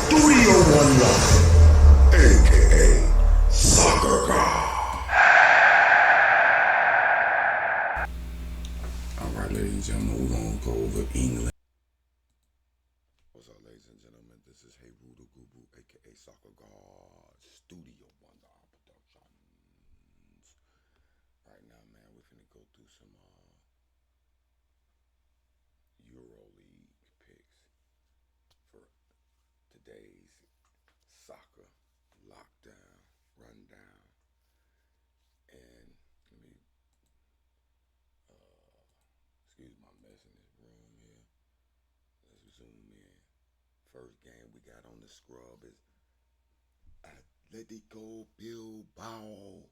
Studio One Love, aka Soccer God. Alright, ladies and gentlemen, we're going to go over England. What's up, ladies and gentlemen? This is Hey Voodoo Goo Boo, aka Soccer God, Studio One Love Productions. Right now, man, we're finna go through some Euro League picks for today's soccer lockdown rundown. And let me excuse my mess in this room here. Let's zoom in. First game we got on the scrub is Atletico Bilbao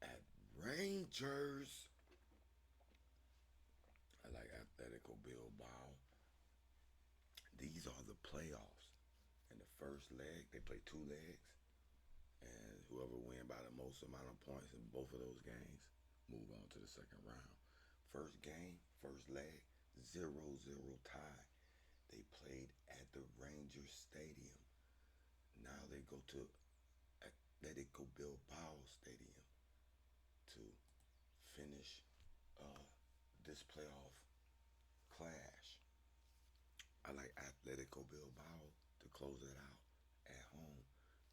at Rangers. I like Atletico Bilbao. These are the playoffs. In the first leg, they play two legs. And whoever wins by the most amount of points in both of those games move on to the second round. First game, first leg, 0-0 tie. They played at the Rangers Stadium. Now they go to Atletico Bilbao Stadium to finish this playoff clash. I like Atletico Bilbao to close it out at home.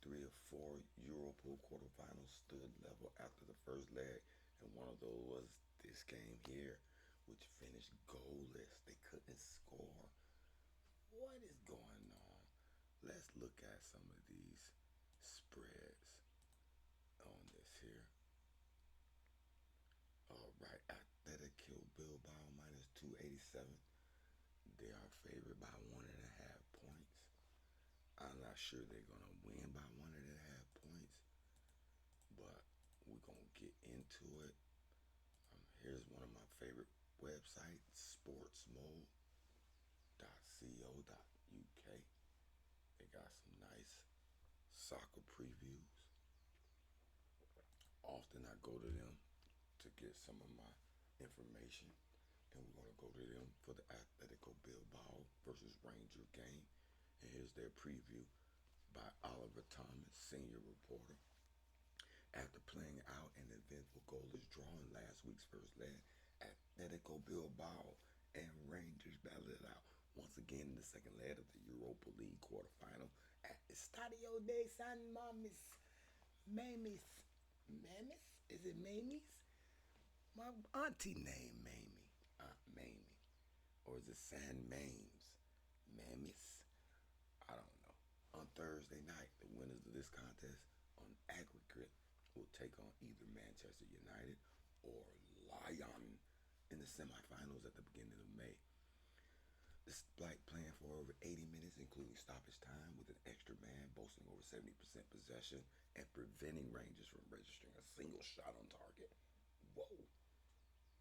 3 or 4 Europa quarterfinals stood level after the first leg, and one of those was this game here, which finished goalless. They couldn't score. What is going on? Let's look at some of these spreads on this here. All right, Atletico Bilbao minus 287. They are favored by 1.5 points. I'm not sure they're going to win by 1.5 points, but we're going to get into it. Here's one of my favorite websites, sportsmode.co.uk. They got some nice soccer previews. Often I go to them to get some of my information, and we're going to go to them for the Atletico Bilbao versus Ranger game. And here's their preview by Oliver Thomas, senior reporter. After playing out an eventful goalless draw in last week's first leg, Atletico Bilbao and Rangers battled it out once again in the second leg of the Europa League quarterfinal at Estadio de San Mames. Mames? Is it Mames? My auntie named Mamie. Aunt Mamie. Or is it San Mames? Mames? I don't know. On Thursday night, the winners of this contest on aggregate will take on either Manchester United or Lyon in the semifinals at the beginning of May. This like playing for over 80 minutes, including stoppage time, with an extra man boasting over 70% possession and preventing Rangers from registering a single shot on target. Whoa.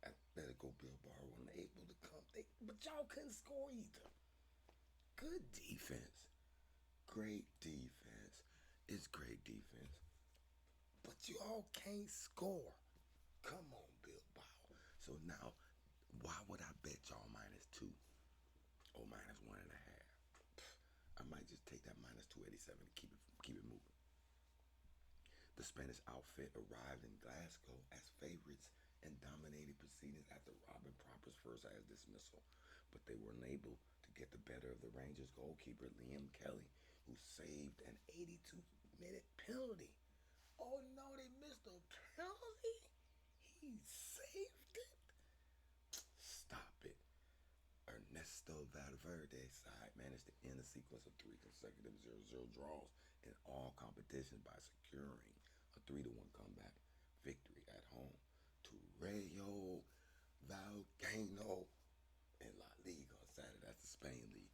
Atletico Bilbao were unable to come, but y'all couldn't score either. Good defense. Great defense. It's great defense. But you all can't score. Come on, Bilbao. So now, why would I bet y'all -2 or -1.5? I might just take that -287 and keep it moving. The Spanish outfit arrived in Glasgow as favorites and dominated proceedings after Robin Proper's first half dismissal, but they were unable to get the better of the Rangers goalkeeper Liam Kelly, who saved an 82-minute penalty. Oh no, they missed a penalty? He saved it? Stop it. Ernesto Valverde's side managed to end a sequence of 3 consecutive 0-0 draws in all competitions by securing a 3-1 comeback victory at home to Rayo Vallecano in La Liga on Saturday. That's the Spain league,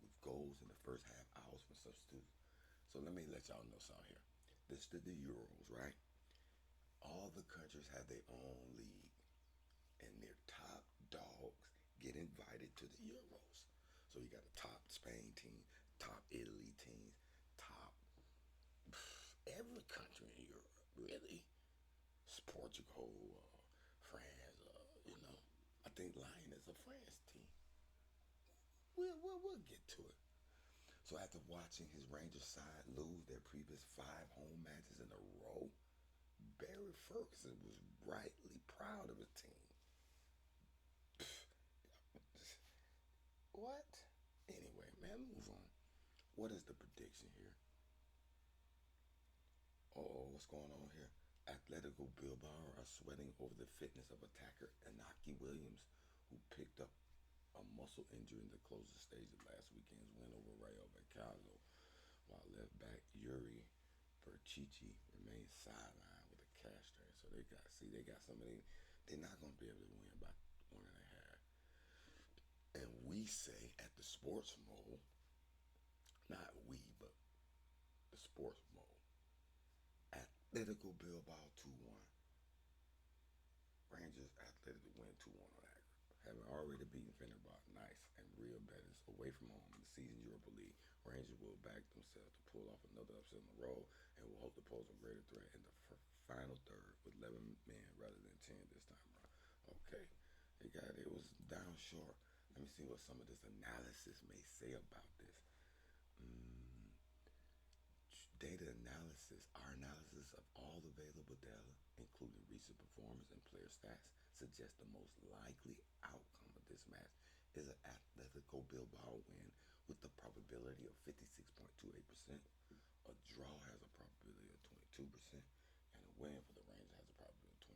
with goals in the first half hours from substitutes. So let me let y'all know something here. This is the Euros, right? All the countries have their own league, and their top dogs get invited to the Euros. So you got the top Spain team, top Italy teams, top every country in Europe, really. It's Portugal, France, I think Lyon is a France team. We'll get to it. So after watching his Rangers side lose their previous 5 home matches in a row, Barry Ferguson was rightly proud of his team. What? Anyway, man, move on. What is the prediction here? Oh, what's going on here? Atletico Bilbao are sweating over the fitness of attacker Inaki Williams, who picked up a muscle injury in the closing stage of last weekend's win over Rayo Vallecano, while left back Yuri Berchichi remains sidelined with a calf strain. So they got somebody. They're not going to be able to win by 1.5. And we say at the sports mode, not we, but the sports mode, Atletico Bilbao 2-1. Rangers Athletic to win 2-1 on aggregate. Having already beaten Fenerbahce, Nice, and Real Betis away from home in the season Europa League, Rangers will back themselves to pull off another upset in a row and will hope to pose a greater threat in the final third with 11 men rather than 10 this time around. Okay, it was down short. Let me see what some of this analysis may say about this. Data analysis, our analysis of all available data, including recent performance and player stats, suggests the most likely outcome of this match is an Atletico Bilbao win with the probability of 56.28%. A draw has a probability of 22%, and a win for the Rangers has a probability of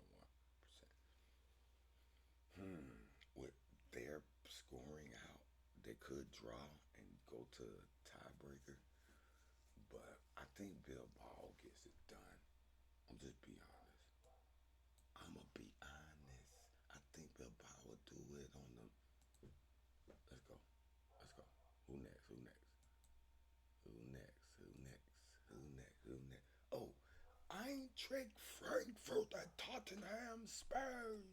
21%. With their scoring out, they could draw and go to a tiebreaker. But I think Bilbao gets it done. I'm just be honest. I'ma be honest. I think Bilbao will do it on them. Let's go. Let's go. Who next? Who next? Who next? Who next? Who next? Who next? Oh, Eintracht Frankfurt at Tottenham Spurs.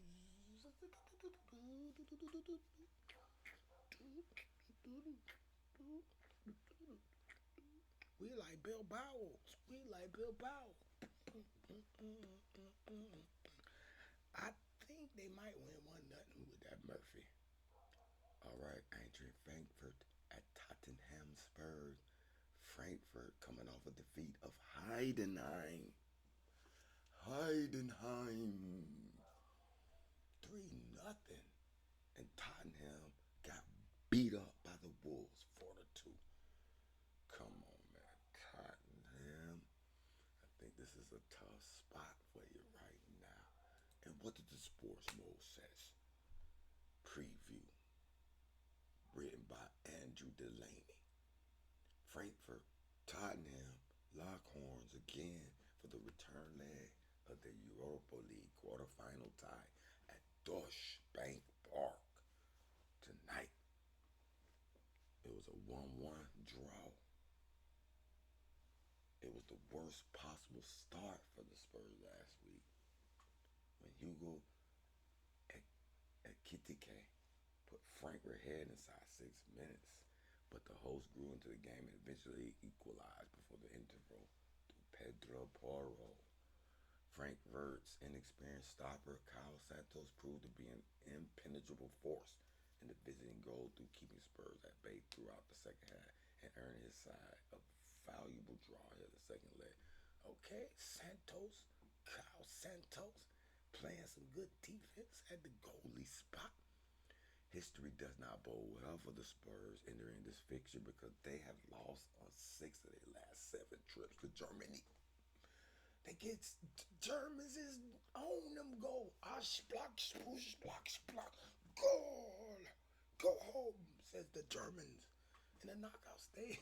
We like Bilbao. We like Bilbao. I think they might win 1-0 with that Murphy. All right, Eintracht Frankfurt at Tottenham Spurs. Frankfurt coming off a defeat of Heidenheim. 3-0. And Tottenham got beat up by the Wolves 4-2. Come on, man. Tottenham. I think this is a tough spot for you right now. And what did the sports mode says? Preview. Written by Andrew Delaney. Frankfurt, Tottenham, lock horns again for the return leg of the Europa League quarterfinal tie at Deutsche Bank Park tonight. It was a 1-1 draw. It was the worst possible start for the Spurs last week when Hugo Ekitike put Frankfurt ahead inside 6 minutes. But the host grew into the game and eventually equalized before the interval through Pedro Porro. Frankfurt's inexperienced stopper Kyle Santos proved to be an impenetrable force in the visiting goal through keeping Spurs at bay throughout the second half and earning his side a valuable draw here the second leg. Okay, Kyle Santos, playing some good defense at the goalie spot. History does not bode well for the Spurs entering this fixture because they have lost on 6 of their last 7 trips to Germany. They get Germans is on them go. Splach, spoosh, splach, splach. Goal. Go home, says the Germans. In the knockout stage,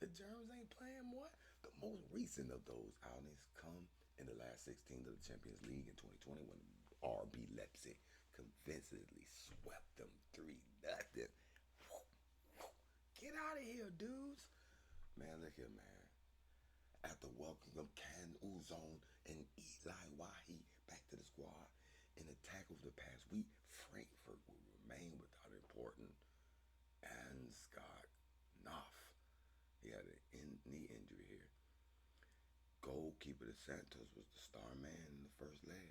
the Germans ain't playing what? The most recent of those outings come in the last 16 of the Champions League in 2020 when RB Leipzig convincingly swept them 3-0. Get out of here, dudes. Man, look here, man. After welcoming Can Uzon and Eli Wahi back to the squad in a tackle for the past week, Frankfurt will remain without important Ansgar Knopf. He had a knee injury here. Goalkeeper de Santos was the star man in the first leg,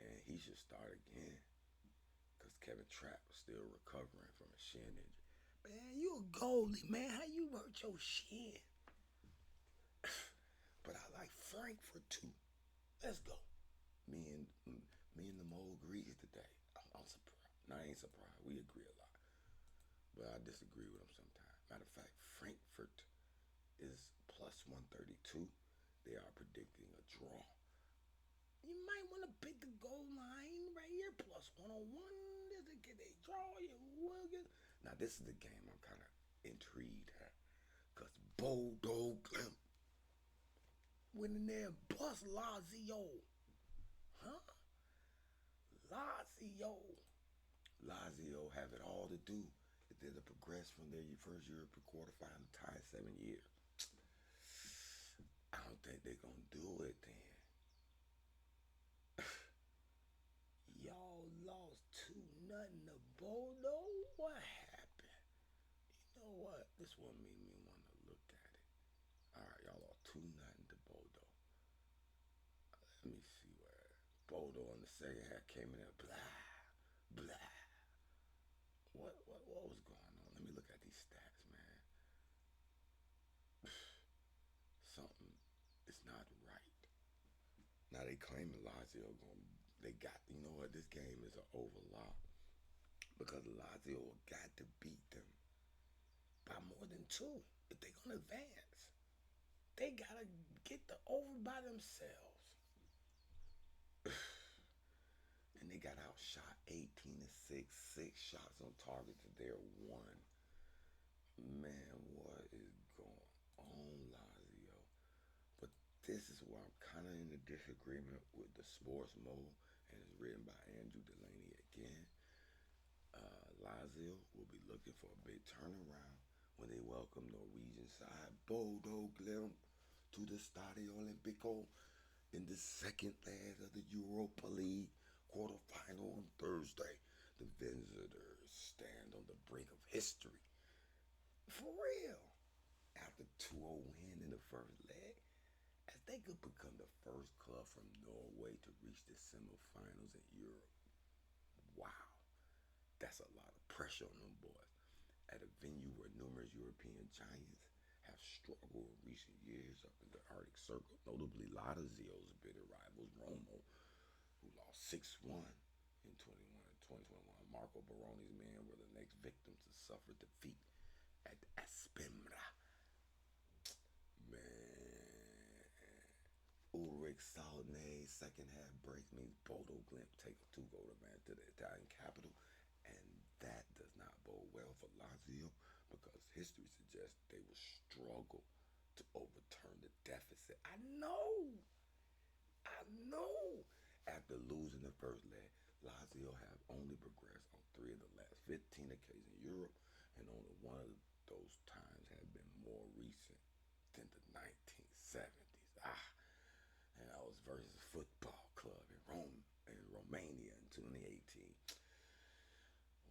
and he should start again because Kevin Trapp was still recovering from a shin injury. Man, you a goalie, man. How you hurt your shin? But I like Frankfurt too. Let's go. Me and the Mo agreed today. I'm surprised. No, I ain't surprised. We agree a lot, but I disagree with him sometimes. Matter of fact, Frankfurt is plus 132. They are predicting a draw. You might want to pick the goal line right here, plus 101. Does it get a draw? You will get. Now, this is the game I'm kind of intrigued at. Because Bodo Glimp went in there and bust Lazio. Huh? Lazio have it all to do if they're to progress from their first European quarterfinal tie 7 years. I don't think they're going to do it then. Y'all lost 2-0 to Bodo? What happened? You know what? This one made me want to look at it. Alright, y'all lost 2-0 to Bodo. Let me see where Bodo in the second half came in there. Blah. What was going on? Let me look at these stats, man. Something is not right. Now they claiming Lazio they got, you know what, this game is an overlock because Lazio got to beat them by more than 2 if they're gonna advance. They gotta get the over by themselves. And they got outshot 18-6, 6 shots on target to their 1. Man, what is going on, Lazio? But this is where I'm kind of in a disagreement with the sports mode, and it's written by Andrew Delaney again. Lazio will be looking for a big turnaround when they welcome Norwegian side Bodo Glimp to the Stadio Olimpico in the second leg of the Europa League quarterfinal on Thursday. The visitors stand on the brink of history. For real. After 2-0 win in the first leg, as they could become the first club from Norway to reach the semifinals in Europe. Wow. That's a lot of pressure on them boys. At a venue where numerous European giants have struggled in recent years up in the Arctic Circle, notably Lazio's bitter rivals Roma, who lost 6-1 in 2021. Marco Baroni's men were the next victims to suffer defeat at Aspemra. Man, Ulrich Salne's second half break means Bodo Glimp take a 2-goal advantage to the Italian capital, and that does not bode well for Lazio because history suggests they will struggle to overturn the deficit. I know. After losing the first leg, Lazio have only progressed on 3 of the last 15 occasions in Europe, and only one of those times have been more recent than the 1970s. And that was versus a football club in Romania in 2018.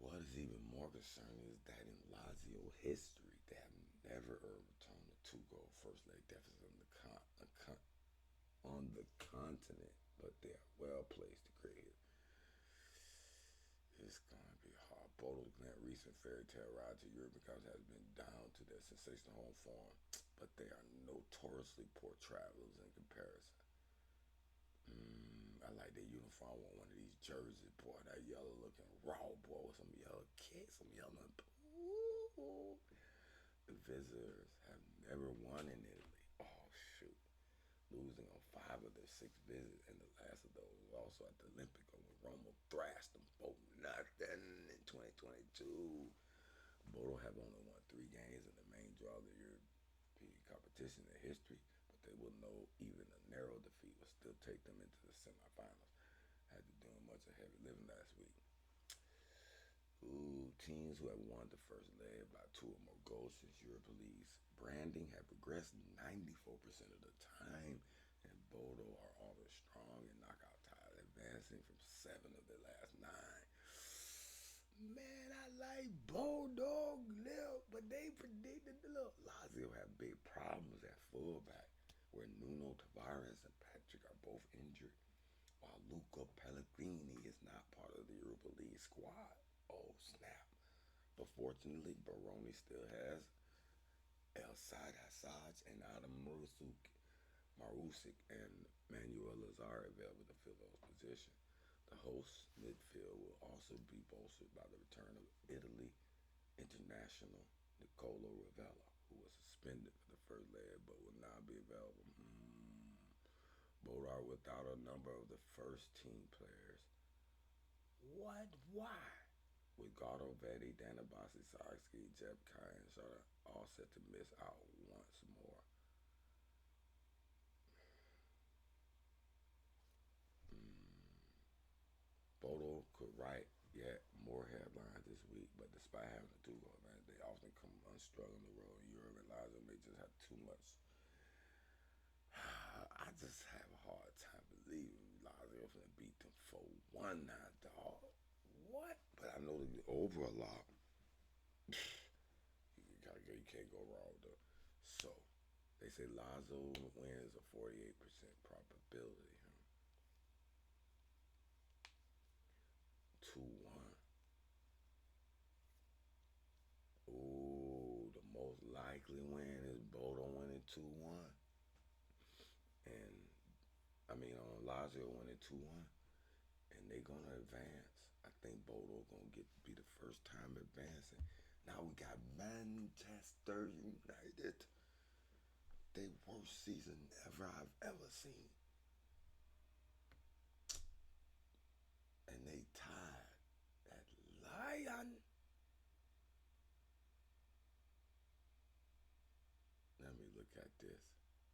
What is even more concerning is that in Lazio history, they have never overturned a 2-goal first leg deficit on the continent, but they are well placed to create it. It's gonna be hard. Bodo Glimp recent fairy tale ride to Europe because it has been down to their sensational home form, but they are notoriously poor travelers in comparison. I like their uniform. I want one of these jerseys, boy. That yellow looking raw, boy, with some yellow kicks, some yellow. Ooh. The visitors have never won in Italy. Oh, shoot. Losing on 5 of their 6 visits, and the last of those was also at the Olympico when Roma thrashed them 4-0 in 2022. Bodo have only won 3 games in the main draw of the European competition in history, but they will know even a narrow defeat will still take them into the semifinals. After doing much of heavy lifting last week. Teams who have won the first leg by 2 or more goals since Europa League's branding have progressed 94% of the time, and Bodo are always strong in knockout ties, advancing from 7 of their last 9. Man, I like Bodo Glimp, but they predicted Lazio have big problems at fullback, where Nuno Tavares and Patrick are both injured, while Luca Pellegrini is not part of the Europa League squad. Oh snap! But fortunately, Baroni still has El Side Hassaj and Adam Marusic and Manuel Lazar available to fill those positions. The host midfield will also be bolstered by the return of Italy international Nicolo Ravella, who was suspended for the first leg but will now be available. Both are without a number of the first team players. What? Why? With Gardo Vetti, Danabasi, Sarski, Jeb Kai, and Shota all set to miss out once more. Bodo could write yet more headlines this week, but despite having a two-goal advantage, they often come unstrung on the road in Europe, and Lazio may just have too much. I just have a hard time believing Lazio finna beat them 4-1 now, dog. What? But I know the over a lot. You can't go wrong with them. So they say Lazio wins a 48% probability. 2-1. Ooh, the most likely win is Bodo winning 2-1. And Lazio winning 2-1. And they gonna advance. I think Bodo gonna be the first time advancing. Now we got Manchester United. They worst season ever I've ever seen. And they tied at Lion. Let me look at this.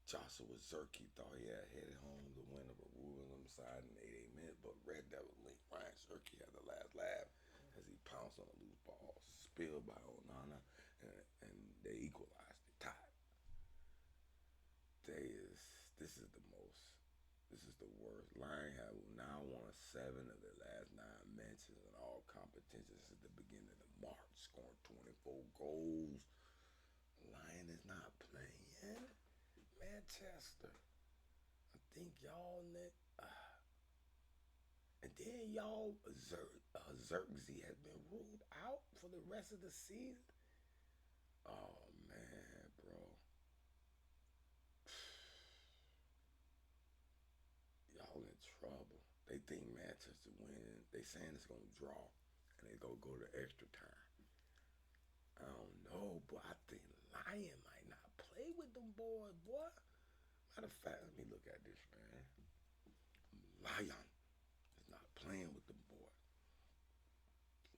Joshua Zerke thought he had headed home to win of a ruling side in 88 minutes, but Red Devil link Ryan Zerke had the last laugh as he pounced on a loose ball, spilled by Onana, and they equalized. They tied. This is the worst. Lion have now won 7 of their last 9 matches in all competitions since the beginning of March, scoring 24 goals. Lion is not playing. Manchester. I think y'all and then y'all Xerxes has been ruled out for the rest of the season. Oh man, bro. Y'all in trouble. They think Manchester win. They saying it's gonna draw, and they go to extra time. I don't know, but I think Lion might not play with them boys, boy. Matter of fact, let me look at this, man. Lion is not playing with them boys.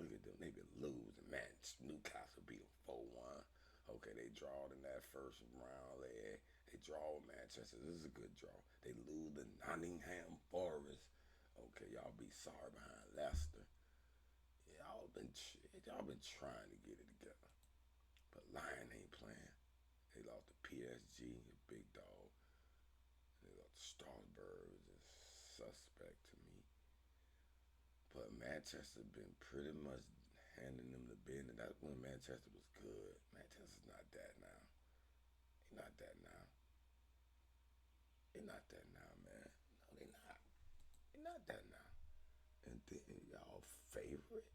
Look at them. They been losing. Man, Newcastle beat them 4-1. Okay, they drawed in that first round. They draw with Manchester. This is a good draw. They lose to Nottingham Forest. Okay, y'all be sorry behind Leicester. Y'all been trying to get it together. But Lion ain't playing. They lost to PSG, a big dog. And they lost to Strasbourg, which is suspect to me. But Manchester been pretty much handing them the business. That's when Manchester was good. Manchester's not that now. They not that now. They not that now, man. No, they not. They not that now. And then y'all favorite.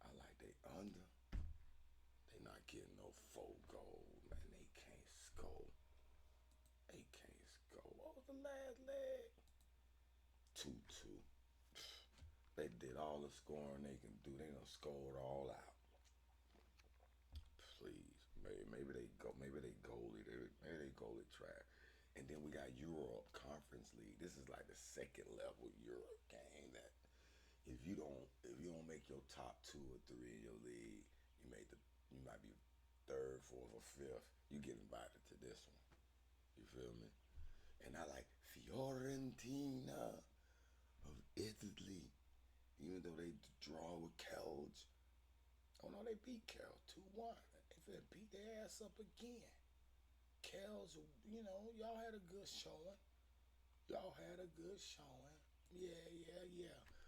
I like they under. They not getting no 4 goals, man. They can't score. They can't score. What was the last leg? 2-2. They did all the scoring they can do. They done scored all out. Please, maybe they goalie trash. And then we got Europe Conference League. This is like the second level Europe game that if you don't make your top 2 or 3 in your league, you might be 3rd, 4th, or 5th. You get invited to this one. You feel me? And I like Fiorentina of Italy. Even though they draw with Kelge. Oh no, they beat Kelge 2-1. They finna beat their ass up again. Kelge, y'all had a good showing. Yeah.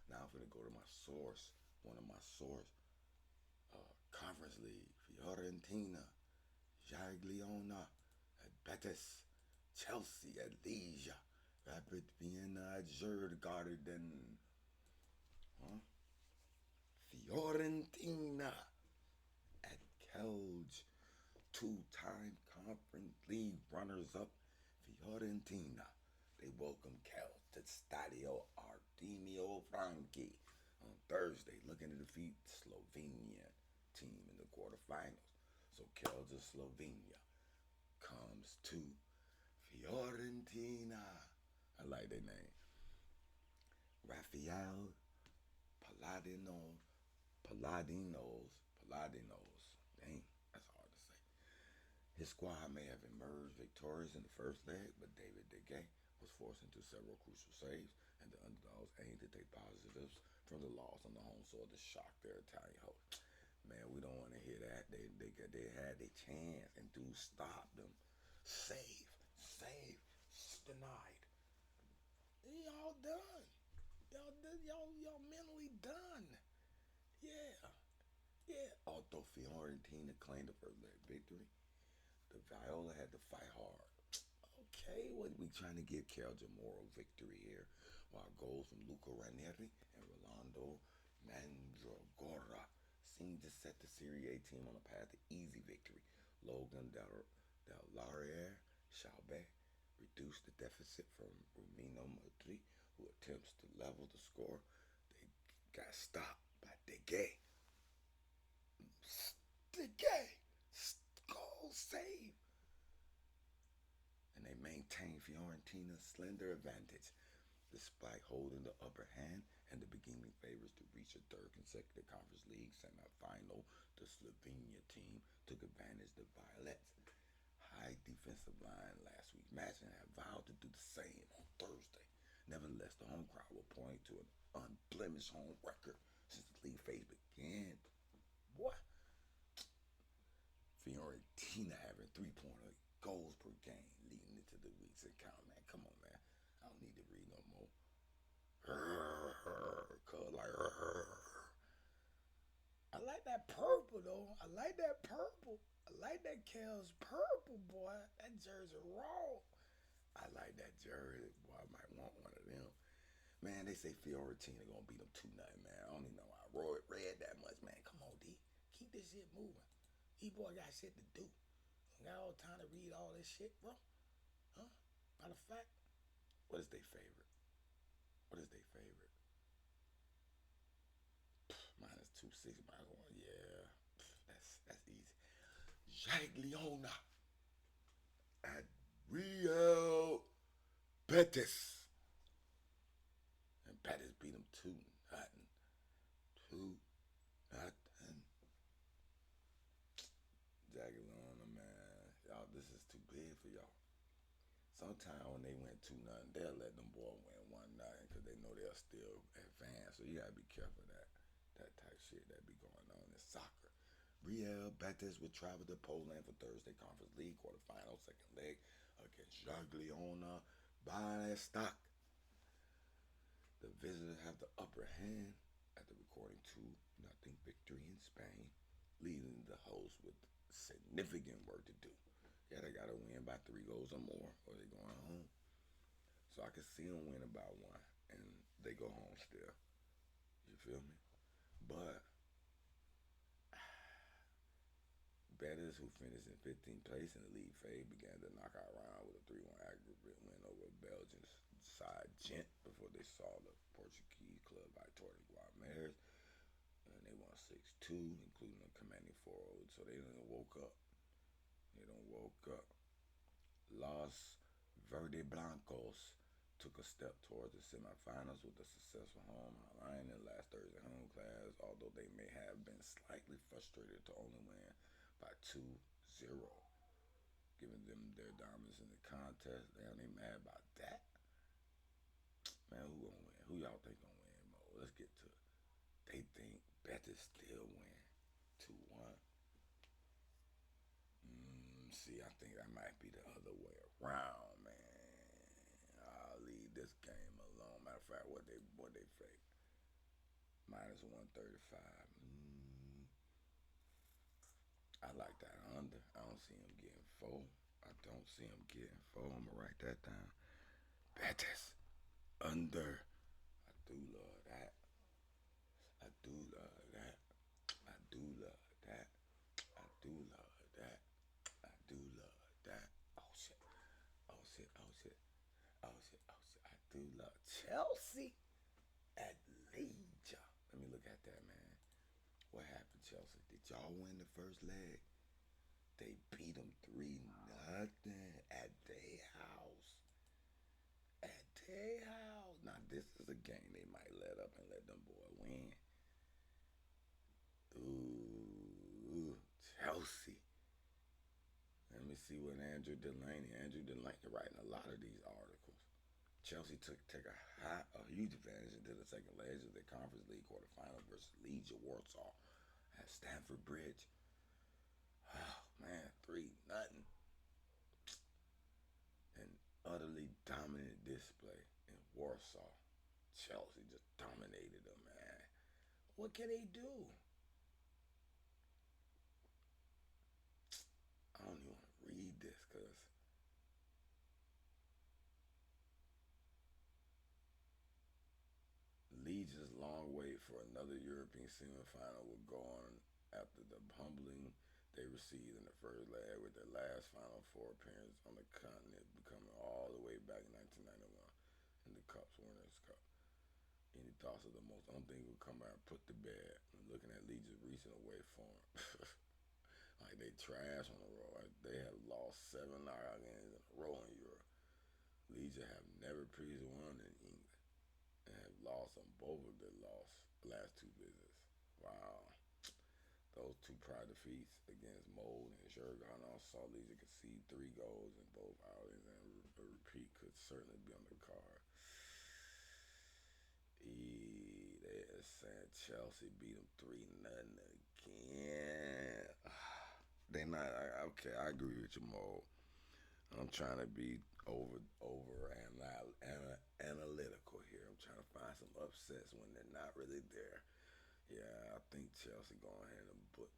Now I'm finna go to my source. One of my source. Conference League. Fiorentina. Jagiellona. At Betis. Chelsea at Liga. Rapid Vienna at Djurgården. Huh? Fiorentina at Kelge, two-time Conference League runners-up Fiorentina. They welcome Kelge to Stadio Artemio Franchi on Thursday, looking to defeat Slovenia team in the quarterfinals. So Kelge, Slovenia, comes to Fiorentina. I like their name. Rafael Palladino, Palladinos. Dang, that's hard to say. His squad may have emerged victorious in the first leg, but David De Gea was forced into several crucial saves, and the underdogs aimed to take positives from the loss on the home soil to shock their Italian host. Man, we don't want to hear that. They had their chance, and dude stopped them. Save, save, denied. Y'all done. Y'all mentally done. Yeah, yeah. Although Fiorentina claimed the first leg victory, the Viola had to fight hard. Okay, what we trying to give Kelge a moral victory here, while goals from Luca Ranieri and Rolando Mandragora seemed to set the Serie A team on a path to easy victory. Logan Del Laurier Chalbe reduced the deficit from Romino Madrid, who attempts to level the score. They got stopped by De Gea. De Gea! Goal save! And they maintained Fiorentina's slender advantage, despite holding the upper hand and the beginning favorites to reach a third consecutive Conference League semi-final. The Slovenia team took advantage of the Violets' high defensive line last week's match and have vowed to do the same on Thursday. Nevertheless, the home crowd will point to an unblemished home record since the league phase began. What? Fiorentina having 3.8 goals per game leading into the week's account, man. Come on, man. I don't need to read no more. I like that purple though. I like that purple. I like that Kel's purple, boy. That jersey raw. I like that jersey, boy. I might want one of them. Man, they say Fiorentina gonna beat them 2-0, man. I don't even know why I read that much, man. Come on, D. Keep this shit moving. E-boy got shit to do. Got all time to read all this shit, bro. Huh? Matter of fact, what is their favorite? What is their favorite? Minus 260. Yeah, that's easy. Jagliona at Real Betis. And Betis beat them 2-0. 2-0. Jagiellona, man. Y'all, this is too big for y'all. Sometimes when they went 2-0, they'll let them boys win 1-0 because they know they'll still advance. So you gotta be careful of that type shit that be going on in soccer. Real Betis will travel to Poland for Thursday Conference League quarterfinal second leg against Jagiellona by stock. The visitors have the upper hand after recording 2-0 victory in Spain, leaving the host with significant work to do. Yeah, they gotta win by 3 goals or more, or they going home. So I can see them win about 1, and they go home still. You feel me? But Betis, who finished in 15th place in the league phase, began the knockout round with a 3-1 aggregate win over Belgian side Gent before they saw the Portuguese club Vitória Guimarães, and they won 6-2, including a commanding 4-0. So they done woke up. Los Verde Blancos took a step towards the semifinals with a successful home line in last Thursday home class, although they may have been slightly frustrated to only win by 2-0, giving them their dominance in the contest. They ain't mad about that. Man, who gonna win? Who y'all think gonna win, Mo? Let's get to it. They think Betis still win 2-1. See, I think that might be the other way around, man. I'll leave this game alone. Matter of fact, what they fake? Minus 135. I like that under. I don't see him getting 4. I'm gonna write that down. Betis under. I do love that. Chelsea at Liga. Let me look at that, man. What happened, Chelsea? Did y'all win the first leg? They beat them 3-0 at their house. At their house. Now, this is a game they might let up and let them boy win. Ooh, Chelsea. Let me see what Andrew Delaney writing a lot of these articles. Chelsea take a huge advantage into the second leg of the Conference League quarterfinal versus Leeds Warsaw at Stamford Bridge. Oh man, 3-0. An utterly dominant display in Warsaw. Chelsea just dominated them, man. What can they do? I don't even want to read this because Leeds' long wait for another European semifinal will go on after the humbling they received in the first leg with their last Final Four appearance on the continent becoming all the way back in 1991 in the Cup's Winners' Cup. Any thoughts of the most unthinkable comeback put to bed when looking at Leeds' recent away form? Like they trash on the road. They have lost 7 knockout games in a row in Europe. Leeds have never previously won in England and have lost on both of their last 2 visits. Wow. Those 2 prior defeats against Mold and Jurgen saw Leeds concede 3 goals in both outings, and a repeat could certainly be on the card. They are saying Chelsea beat them 3-0 again. They not okay. I agree with you, Mo. I'm trying to be analytical here. I'm trying to find some upsets when they're not really there. Yeah, I think Chelsea go ahead and put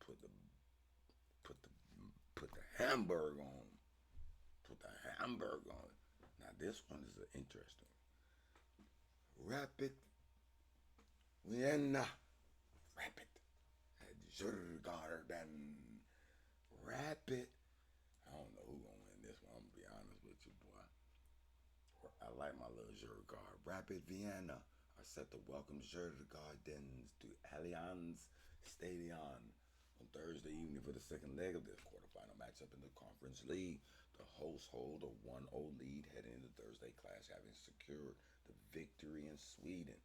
the Hamburg on. Put the Hamburg on. Now this one is interesting. Rapid Vienna. Rapid. Jurgarden. Rapid. I don't know who's gonna win this one. I'm gonna be honest with you, boy. I like my little Jurgard. Rapid Vienna are set to welcome Jurgardens to Allianz Stadion on Thursday evening for the second leg of this quarterfinal matchup in the Conference League. The hosts hold a 1-0 lead heading into Thursday clash, having secured the victory in Sweden.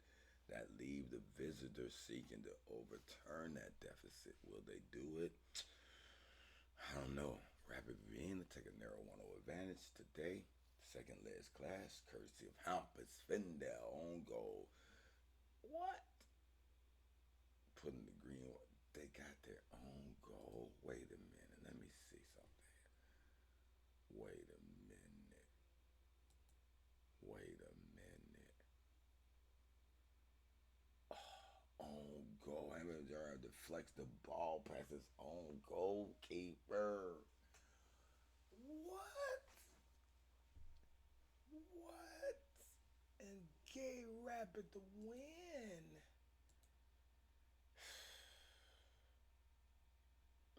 That leave the visitors seeking to overturn that deficit. Will they do it? I don't know. Rapid Vienna take a narrow 1-0 advantage today. Second leg's clash, courtesy of Hampus Findel on goal. What? Putting the green. They got their own goal. Wait a minute. Let me see something. Wait a minute. Oh, own goal. Hampus deflects the ball past his own goalkeeper. What? And gave Rapid the win.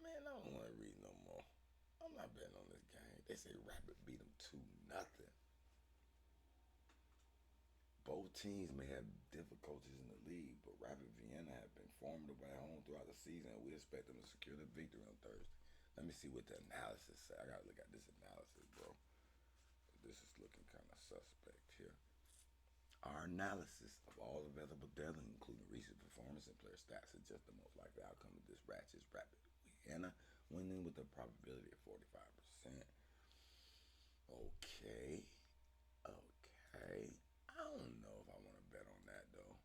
Man, I don't want to read no more. I'm not betting on this game. They say Rapid beat them 2-0. Both teams may have difficulties in the league, but Rapid Vienna have been formidable at home throughout the season, and we expect them to secure the victory on Thursday. Let me see what the analysis says. I gotta look at this analysis, bro. This is looking kind of suspect here. Our analysis of all available data, including recent performance and player stats, suggests the most likely outcome of this match is Rapid Vienna winning with a probability of 45%. Okay. I don't know if I want to bet on that though.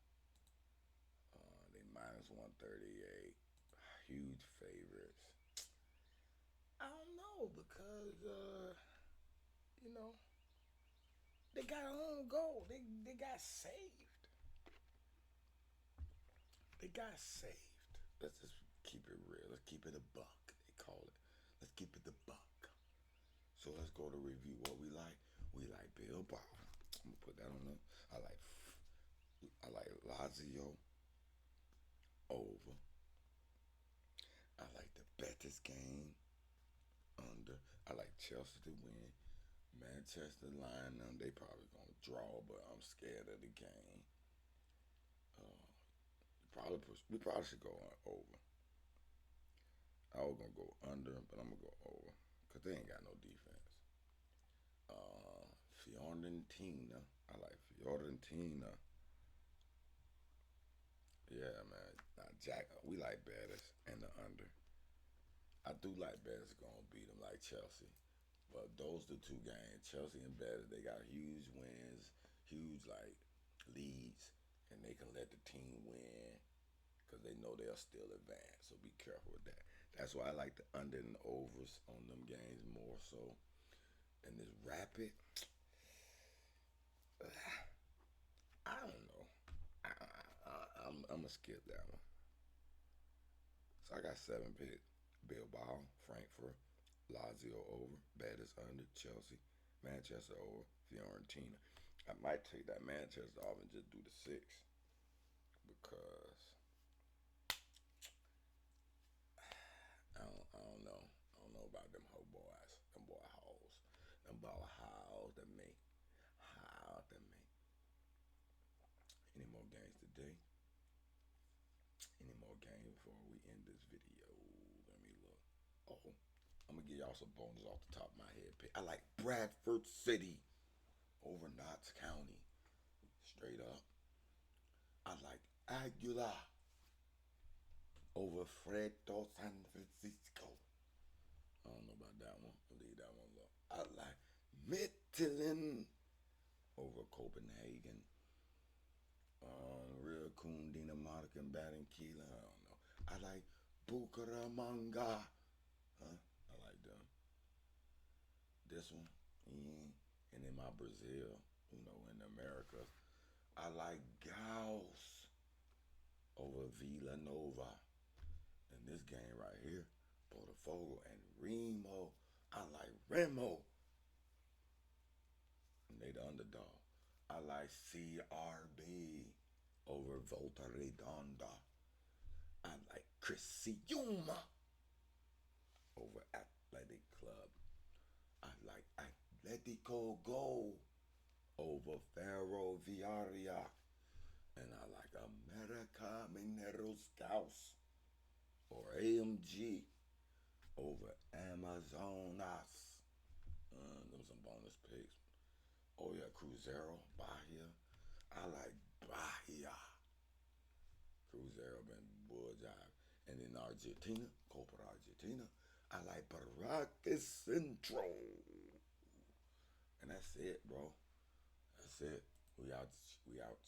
They minus 138, huge favorites. I don't know because they got a own goal. They got saved. Let's just keep it real. Let's keep it a buck. They call it. Let's keep it the buck. So let's go to review what we like. We like Bilbao. I'm gonna put that on there. I like Lazio over. I like the Betis game under. I like Chelsea to win. Manchester line them. They probably gonna draw, but I'm scared of the game. We probably should go over. I was gonna go under, but I'm gonna go over because they ain't got no defense. Fiorentina. I like Fiorentina. Yeah, man. Now, Jack, we like Betis and the under. I do like Betis gonna beat them like Chelsea. But those the two games, Chelsea and Betis, they got huge wins, huge like leads, and they can let the team win because they know they'll still advance. So be careful with that. That's why I like the under and overs on them games more so. And this rapid, I don't know. I'm gonna skip that one. So I got 7 picks: Bilbao, Frankfurt, Lazio over, Betis under, Chelsea, Manchester over, Fiorentina. I might take that Manchester off and just do the 6 because I don't know. I don't know about them hoe boys, them boy hoes, them boy hoes that make how that make. Any more games today? Any more games before we end this video? Let me look. Oh, I'm gonna give y'all some bonus off the top of my head. I like Bradford City over Notts County. Straight up. I like Aguila over Fredo San Francisco. I don't know about that one. I'll leave that one alone. I like Midtjylland over Copenhagen. Real Coon Dinamarca and Baden-Keeler. I don't know. I like Bucaramanga. Huh? I like them. This one. And in my Brazil, in the Americas, I like Gauss over Villanova. In this game right here, Botafogo and Remo. I like Remo. And they the underdog. I like CRB over Volta Redonda. I like Criciúma over Athletic Club. I like Atletico Go over Ferroviaria. And I like America Mineros Gauss or AMG over Amazonas. Them some bonus picks. Oh yeah, Cruzeiro, Bahia. I like Bahia. Cruzeiro been bull job. And in Argentina, Copa Argentina, I like Paracas Centro. And that's it, bro. That's it. We out. We out.